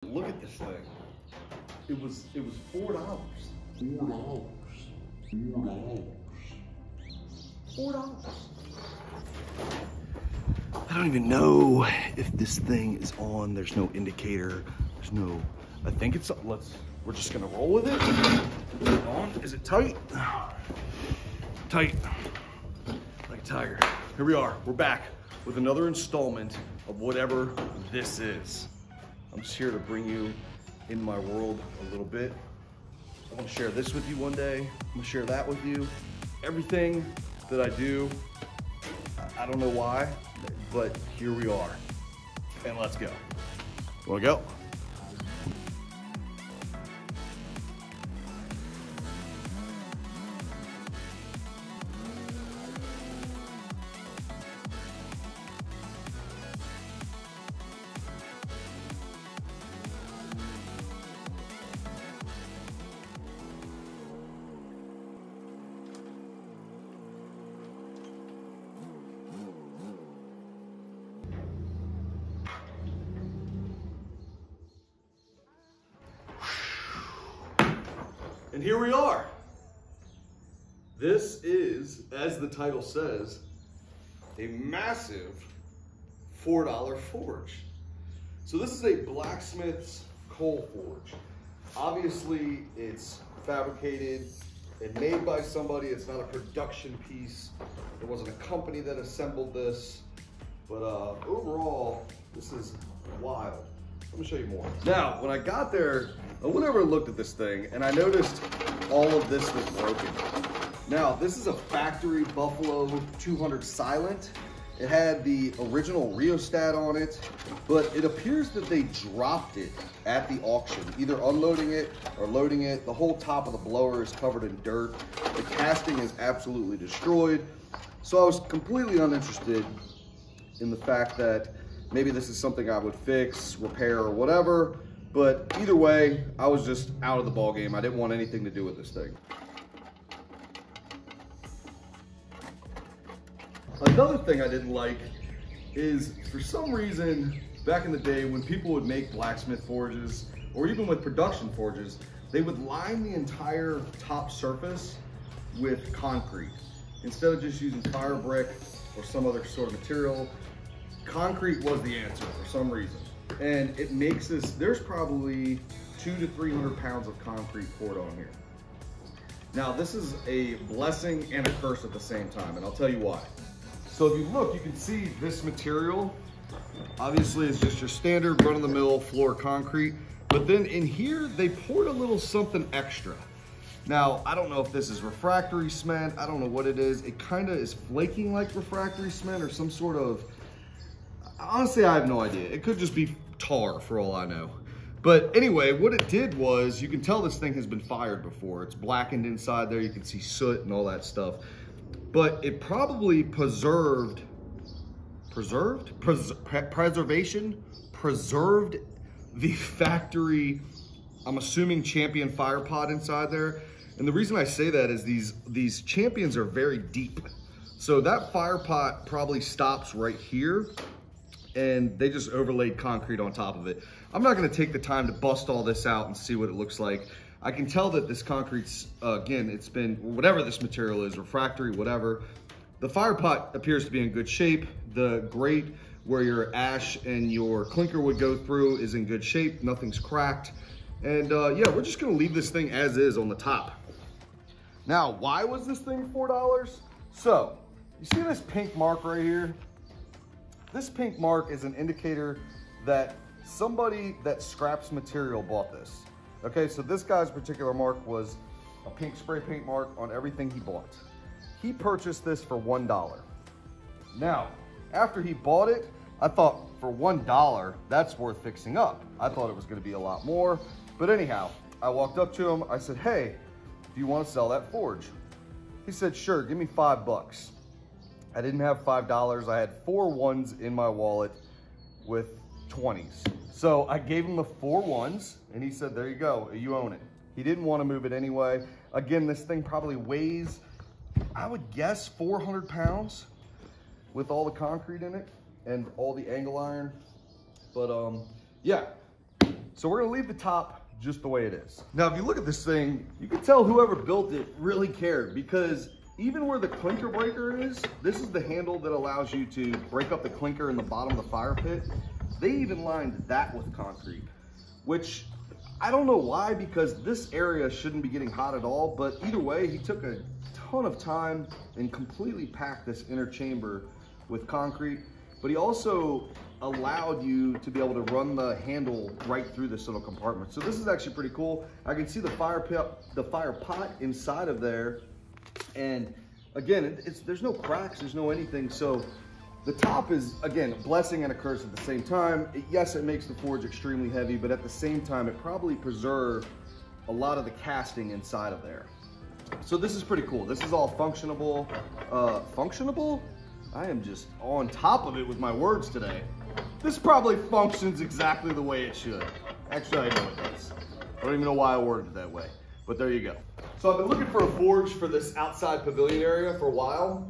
Look at this thing. It was $4. $4. I don't even know if this thing is on. There's no indicator. There's no. I think it's. We're just gonna roll with it. Is it on? Is it tight? Tight. Like a tiger. Here we are. We're back with another installment of whatever this is. I'm just here to bring you in my world a little bit. I want to share this with you one day. I'm gonna share that with you. Everything that I do, I don't know why, but here we are. And let's go. You wanna go? And here we are. This is, as the title says, a massive $4 forge. So this is a blacksmith's coal forge. Obviously, it's fabricated and made by somebody. It's not a production piece. There wasn't a company that assembled this. But overall, this is wild. Let me show you more. Now, when I got there, I went over and looked at this thing and I noticed all of this was broken. Now, this is a factory Buffalo 200 Silent. It had the original rheostat on it, but it appears that they dropped it at the auction, either unloading it or loading it. The whole top of the blower is covered in dirt. The casting is absolutely destroyed. So I was completely uninterested in the fact that maybe this is something I would fix, repair, or whatever. But either way, I was just out of the ball game. I didn't want anything to do with this thing. Another thing I didn't like is, for some reason, back in the day when people would make blacksmith forges, or even with production forges, they would line the entire top surface with concrete. Instead of just using fire brick or some other sort of material, concrete was the answer for some reason. And it makes this, there's probably 200 to 300 pounds of concrete poured on here. Now, this is a blessing and a curse at the same time, and I'll tell you why. So if you look, you can see this material, obviously is just your standard run-of-the-mill floor concrete, but then in here, they poured a little something extra. Now, I don't know if this is refractory cement, I don't know what it is. It kind of is flaking like refractory cement or some sort of, honestly, I have no idea. It could just be tar for all I know. But anyway, what it did was, you can tell this thing has been fired before. It's blackened inside there. You can see soot and all that stuff. But it probably preserved the factory, I'm assuming, Champion fire pot inside there. And the reason I say that is these Champions are very deep. So that fire pot probably stops right here, and they just overlaid concrete on top of it. I'm not gonna take the time to bust all this out and see what it looks like. I can tell that this concrete's, again, it's been, whatever this material is, refractory, whatever. The fire pot appears to be in good shape. The grate where your ash and your clinker would go through is in good shape. Nothing's cracked. And yeah, we're just gonna leave this thing as is on the top. Now, why was this thing $4? So, you see this pink mark right here? This pink mark is an indicator that somebody that scraps material bought this. Okay, so this guy's particular mark was a pink spray paint mark on everything he bought. He purchased this for $1. Now, after he bought it, I thought for $1, that's worth fixing up. I thought it was gonna be a lot more, but anyhow, I walked up to him, I said, hey, do you wanna sell that forge? He said, sure, give me $5. I didn't have $5, I had 4 ones in my wallet with 20s. So I gave him the 4 ones and he said, there you go, you own it. He didn't want to move it anyway. Again, this thing probably weighs, I would guess, 400 pounds with all the concrete in it and all the angle iron. But yeah, So we're gonna leave the top just the way it is. Now, if you look at this thing, you can tell whoever built it really cared, because even where the clinker breaker is, this is the handle that allows you to break up the clinker in the bottom of the fire pit. They even lined that with concrete, which I don't know why, because this area shouldn't be getting hot at all, but either way, he took a ton of time and completely packed this inner chamber with concrete, but he also allowed you to be able to run the handle right through this little compartment. So this is actually pretty cool. I can see the fire pot inside of there. And again, there's no cracks, there's no anything. So the top is, again, a blessing and a curse at the same time. Yes, it makes the forge extremely heavy, but at the same time, it probably preserved a lot of the casting inside of there. So this is pretty cool. This is all functionable. Functionable? I am just on top of it with my words today. This probably functions exactly the way it should. Actually, I know it does. I don't even know why I worded it that way, but there you go. So I've been looking for a forge for this outside pavilion area for a while.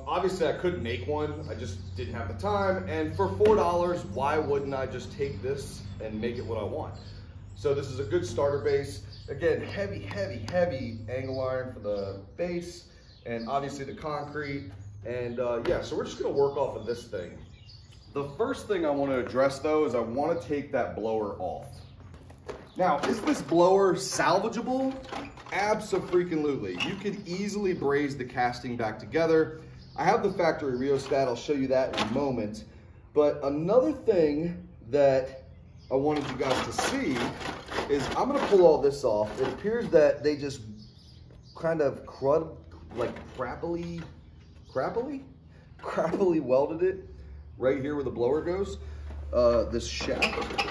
Obviously I couldn't make one. I just didn't have the time. And for $4, why wouldn't I just take this and make it what I want? So this is a good starter base. Again, heavy, heavy, heavy angle iron for the base, and obviously the concrete. And yeah, so we're just gonna work off of this thing. The first thing I wanna address though is I wanna take that blower off. Now, is this blower salvageable? Abso-freaking-lutely. You could easily braze the casting back together. I have the factory rheostat, I'll show you that in a moment. But another thing that I wanted you guys to see is I'm gonna pull all this off. It appears that they just kind of crappily welded it right here where the blower goes. This shaft.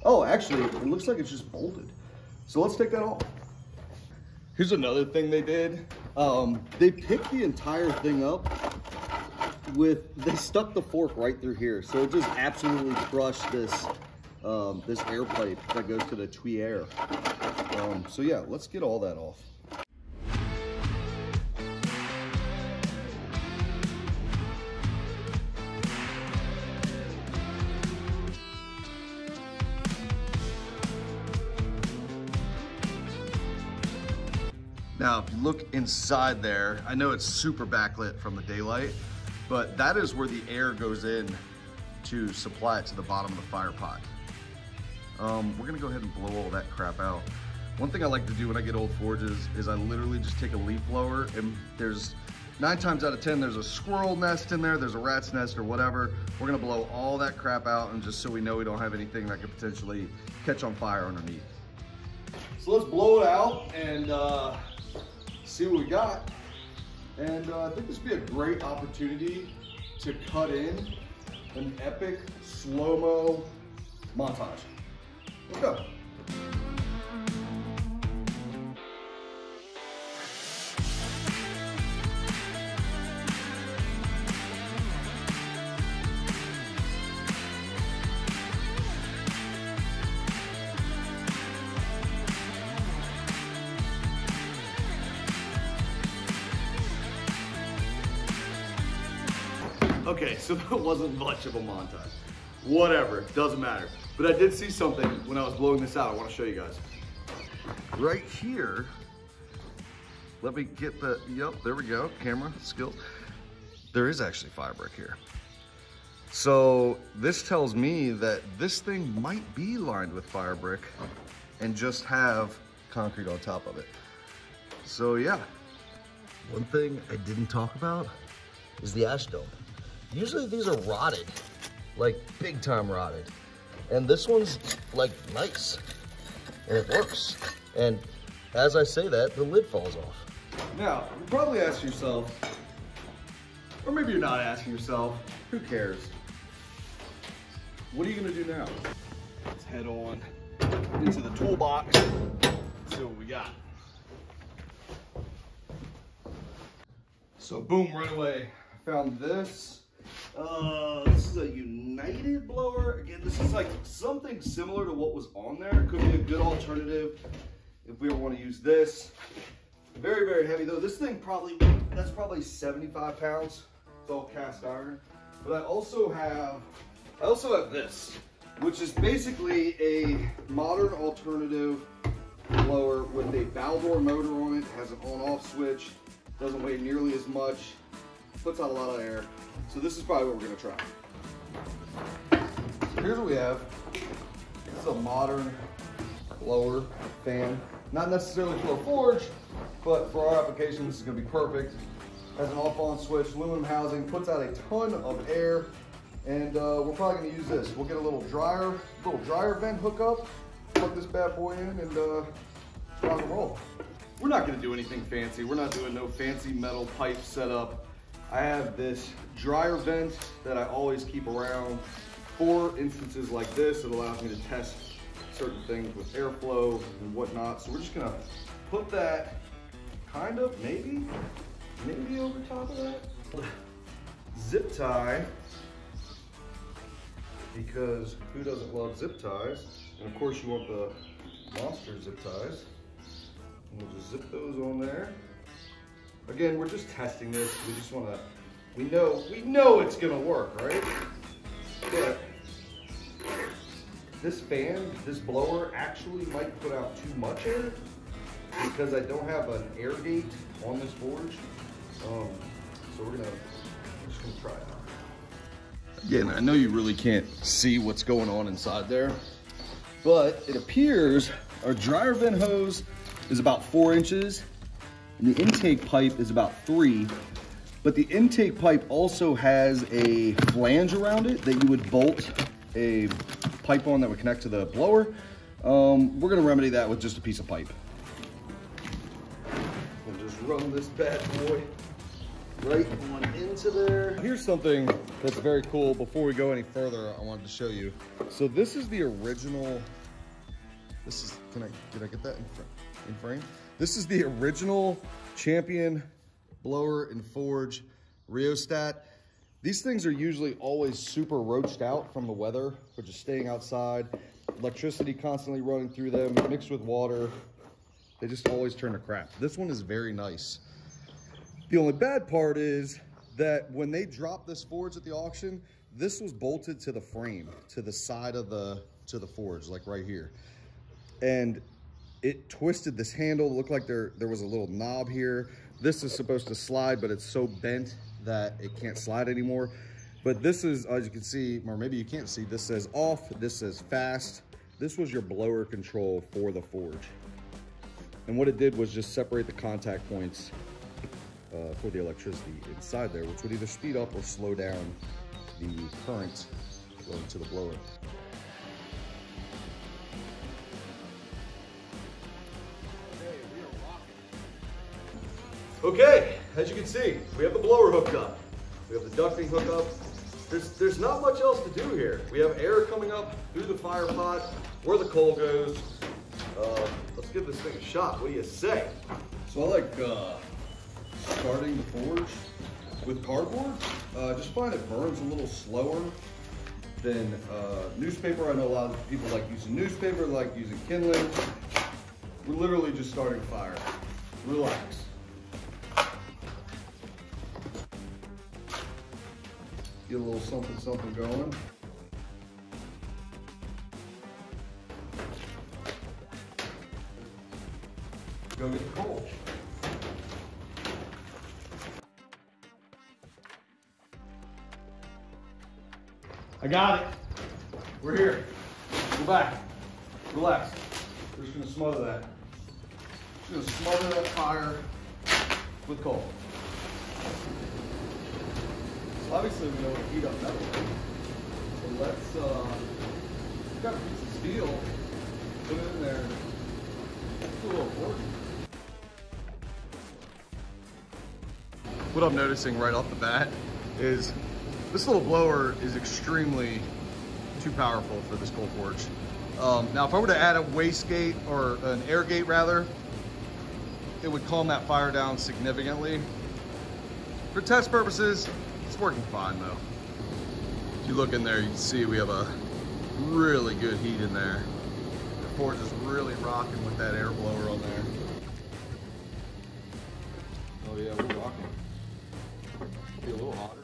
Oh, actually, it looks like it's just bolted. So let's take that off. Here's another thing they did. They picked the entire thing up they stuck the fork right through here. So it just absolutely crushed this, this air pipe that goes to the tuyere. So yeah, let's get all that off. Now, if you look inside there, I know it's super backlit from the daylight, but that is where the air goes in to supply it to the bottom of the fire pot. We're gonna go ahead and blow all that crap out. One thing I like to do when I get old forges is I literally just take a leaf blower, and there's 9 times out of 10, there's a squirrel nest in there, there's a rat's nest or whatever. We're gonna blow all that crap out, and just so we know we don't have anything that could potentially catch on fire underneath. So let's blow it out and see what we got. And I think this would be a great opportunity to cut in an epic slow-mo montage. Let's go. Okay, so that wasn't much of a montage. Whatever, doesn't matter. But I did see something when I was blowing this out. I want to show you guys. Right here, let me get the, yep, there we go, camera skills. There is actually fire brick here. So this tells me that this thing might be lined with fire brick and just have concrete on top of it. So yeah. One thing I didn't talk about is the ash dome. Usually these are rotted, like big time rotted. And this one's like nice, and it works. And as I say that, the lid falls off. Now, you probably ask yourself, or maybe you're not asking yourself, who cares? What are you gonna do now? Let's head on into the toolbox, see what we got. So boom, right away, I found this. This is a United blower. Again, this is like something similar to what was on there. Could be a good alternative if we want to use this. Very, very heavy though. This thing that's probably 75 pounds. It's all cast iron. But I also have this. which is basically a modern alternative blower with a Baldor motor on it. Has an on-off switch, doesn't weigh nearly as much, puts out a lot of air. So this is probably what we're gonna try. So here's what we have. It's a modern blower fan. Not necessarily for a forge, but for our application, this is gonna be perfect. Has an off-on switch, aluminum housing, puts out a ton of air, and we're probably gonna use this. We'll get a little dryer vent hookup, plug this bad boy in, and rock and roll. We're not gonna do anything fancy. We're not doing no fancy metal pipe setup. I have this dryer vent that I always keep around for instances like this. It allows me to test certain things with airflow and whatnot. So we're just gonna put that kind of, maybe over top of that. Zip tie, because who doesn't love zip ties? And of course you want the monster zip ties. And we'll just zip those on there. Again, we're just testing this. We just wanna, we know it's gonna work, right? But this fan, this blower actually might put out too much air because I don't have an air gate on this forge. So we're just gonna try it out. Again, I know you really can't see what's going on inside there, but it appears our dryer vent hose is about 4 inches and the intake pipe is about 3. But the intake pipe also has a flange around it that you would bolt a pipe on that would connect to the blower. We're gonna remedy that with just a piece of pipe. We'll just run this bad boy right on into there. Here's something that's very cool. Before we go any further, I wanted to show you. So this is the original, did I get that in frame? This is the original Champion blower and forge rheostat. These things are usually always super roached out from the weather, which is staying outside, electricity constantly running through them, mixed with water. They just always turn to crap. This one is very nice. The only bad part is that when they dropped this forge at the auction, this was bolted to the frame, to the side of the forge, like right here. And it twisted this handle. It looked like there was a little knob here. This is supposed to slide, but it's so bent that it can't slide anymore. But this is, as you can see, or maybe you can't see, this says off, this says fast. This was your blower control for the forge. And what it did was just separate the contact points for the electricity inside there, which would either speed up or slow down the current going to the blower. Okay, as you can see, we have the blower hooked up. We have the ducting hooked up. There's not much else to do here. We have air coming up through the fire pot where the coal goes. Let's give this thing a shot. What do you say? So I like starting the forge with cardboard. Just find it burns a little slower than newspaper. I know a lot of people like using newspaper, like using kindling. We're literally just starting a fire. Relax. Get a little something going. Go get the coal. I got it. We're here. Go back. Relax. We're just gonna smother that. Just gonna smother that fire with coal. So obviously we know to heat up metal. So let's we've got a piece of steel. Put it in there. It's a little important. What I'm noticing right off the bat is this little blower is extremely too powerful for this coal forge. Now, if I were to add a wastegate or an air gate rather, it would calm that fire down significantly. For test purposes, it's working fine though. If you look in there, you can see we have a really good heat in there. The forge is really rocking with that air blower on there. Oh yeah, we're rocking. Be a little hotter.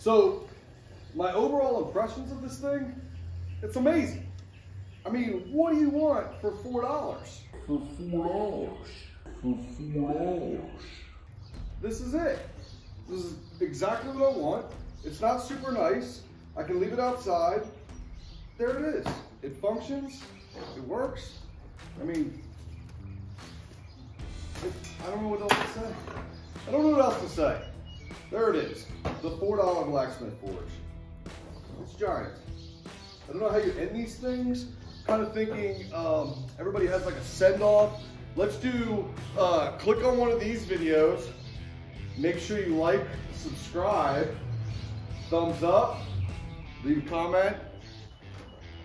So my overall impressions of this thing, it's amazing. I mean, what do you want for $4? For $4. This is it. This is exactly what I want. It's not super nice. I can leave it outside. There it is. It functions. It works. I mean, I don't know what else to say. I don't know what else to say. There it is. The $4 Blacksmith Forge. It's giant. I don't know how you end these things. Kind of thinking everybody has like a send-off. Let's do, click on one of these videos. Make sure you like, subscribe, thumbs up, leave a comment.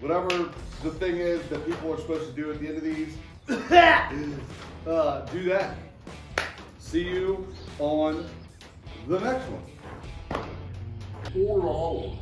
Whatever the thing is that people are supposed to do at the end of these, do that. See you on the next one. $4.